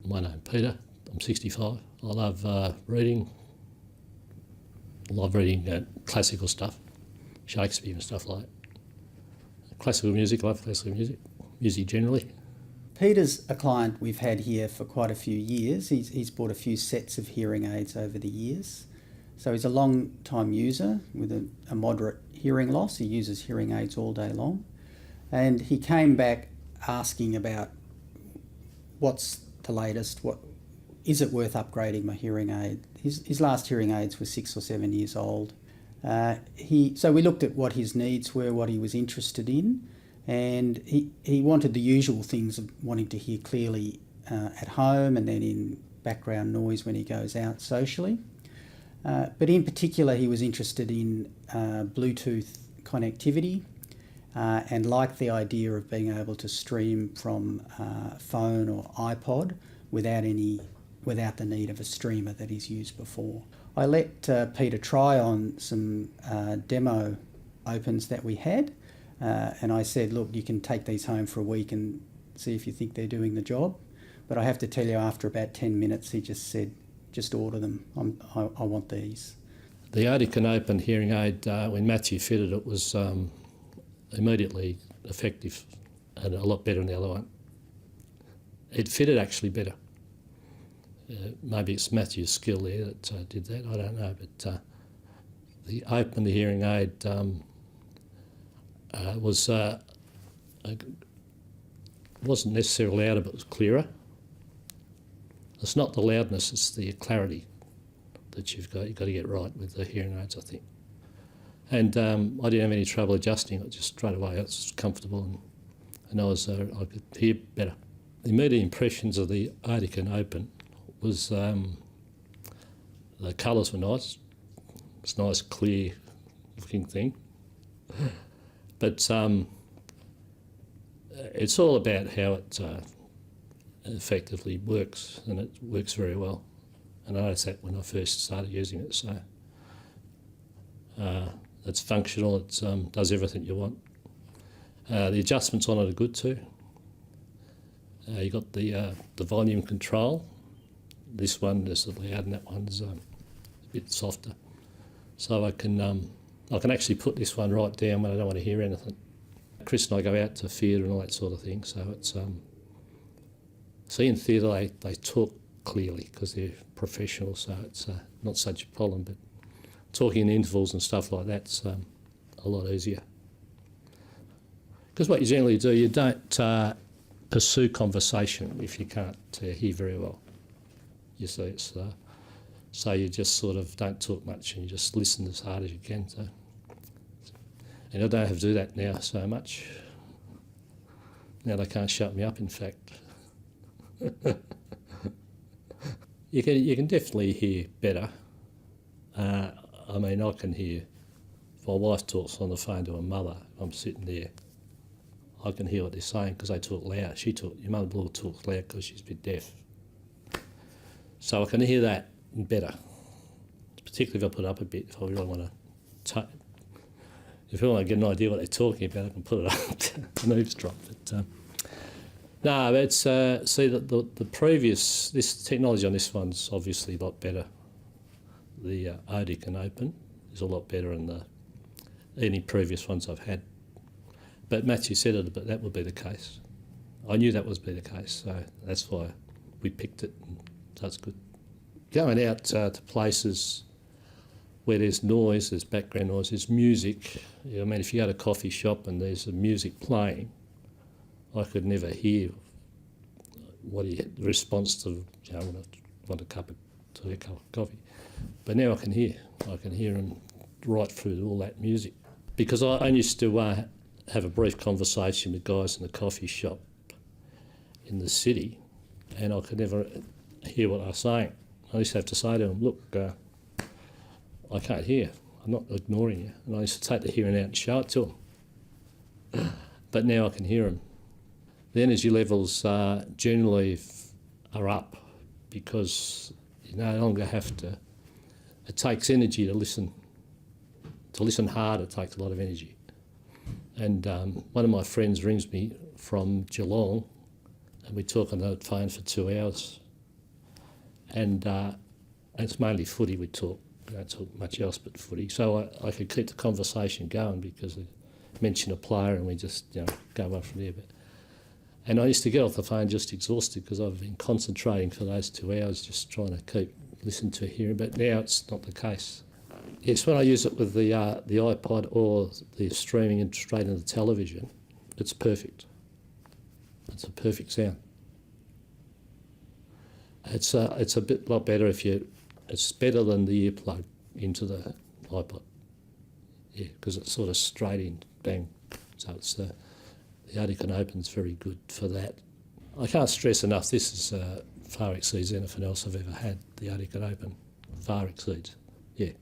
My name's Peter. I'm 65. I love reading. I love reading classical stuff, Shakespeare and stuff like that. Classical music, I love classical music. Music generally. Peter's a client we've had here for quite a few years. He's bought a few sets of hearing aids over the years. So he's a long-time user with a moderate hearing loss. He uses hearing aids all day long. And he came back asking about what's the latest, is it worth upgrading my hearing aid? His last hearing aids were 6 or 7 years old. So we looked at what his needs were, what he was interested in, and he wanted the usual things of wanting to hear clearly at home and then in background noise when he goes out socially. But in particular, he was interested in Bluetooth connectivity and liked the idea of being able to stream from phone or iPod without the need of a streamer that he's used before. I let Peter try on some demo Opens that we had, and I said, look, you can take these home for a week and see if you think they're doing the job. But I have to tell you, after about 10 minutes, he just said, just order them. I want these. The Oticon Opn hearing aid, when Matthew fitted it, was immediately effective and a lot better than the other one. It fitted actually better. Maybe it's Matthew's skill there that did that, I don't know, but the Opn, the hearing aid, wasn't necessarily louder, but it was clearer. It's not the loudness, it's the clarity that you've got to get right with the hearing aids, I think. And I didn't have any trouble adjusting it, just straight away. It was comfortable and I could hear better. The immediate impressions of the Oticon Opn was the colours were nice. It's a nice, clear looking thing. But it's all about how it effectively works, and it works very well. And I noticed that when I first started using it, so it's functional, it does everything you want. The adjustments on it are good too. You got the volume control. This one is loud and that one's a bit softer. So I can actually put this one right down when I don't want to hear anything. Chris and I go out to theatre and all that sort of thing, so it's see, in theatre they talk clearly because they're professional, so it's not such a problem, but talking in intervals and stuff like that's a lot easier. Because what you generally do, you don't pursue conversation if you can't hear very well. You see, it's so you just sort of don't talk much and you just listen as hard as you can. So, and I don't have to do that now so much. Now they can't shut me up, in fact. You can definitely hear better. I mean, I can hear, if my wife talks on the phone to her mother, I'm sitting there, I can hear what they're saying because they talk loud. Your mother-in-law talks loud because she's a bit deaf. So I can hear that better, particularly if I put it up a bit, if I really want to if I want to get an idea what they're talking about, I can put it up to eavesdrop. But no, it's see the previous, this technology on this one's obviously a lot better. The Oticon Opn is a lot better than any previous ones I've had. But Matthew said it, but that would be the case. I knew that would be the case, so that's why we picked it, and so it's good. Going out to places where there's noise, there's background noise, there's music. I mean, if you go to a coffee shop and there's music playing, I could never hear the response to, want a cup of coffee. But now I can hear them right through all that music. Because I used to have a brief conversation with guys in the coffee shop in the city, and I could never hear what they were saying. I used to have to say to them, look, I can't hear. I'm not ignoring you. And I used to take the hearing out and show it to them. But now I can hear them. The energy levels generally are up because you no longer have to. It takes energy to listen. To listen hard, it takes a lot of energy. And one of my friends rings me from Geelong, and we talk on the phone for 2 hours. and it's mainly footy we talk. We don't talk much else but footy. So I could keep the conversation going because I mention a player and we just go on from there. And I used to get off the phone just exhausted because I've been concentrating for those 2 hours just trying to keep listening to hearing. But now it's not the case. Yes, when I use it with the iPod or the streaming and straight into television, it's perfect. It's a perfect sound. It's a lot better it's better than the earplug into the iPod. Yeah, because it's sort of straight in, bang. So it's the Oticon Opn's very good for that. I can't stress enough, this is far exceeds anything else I've ever had, the Oticon Opn. Far exceeds, yeah.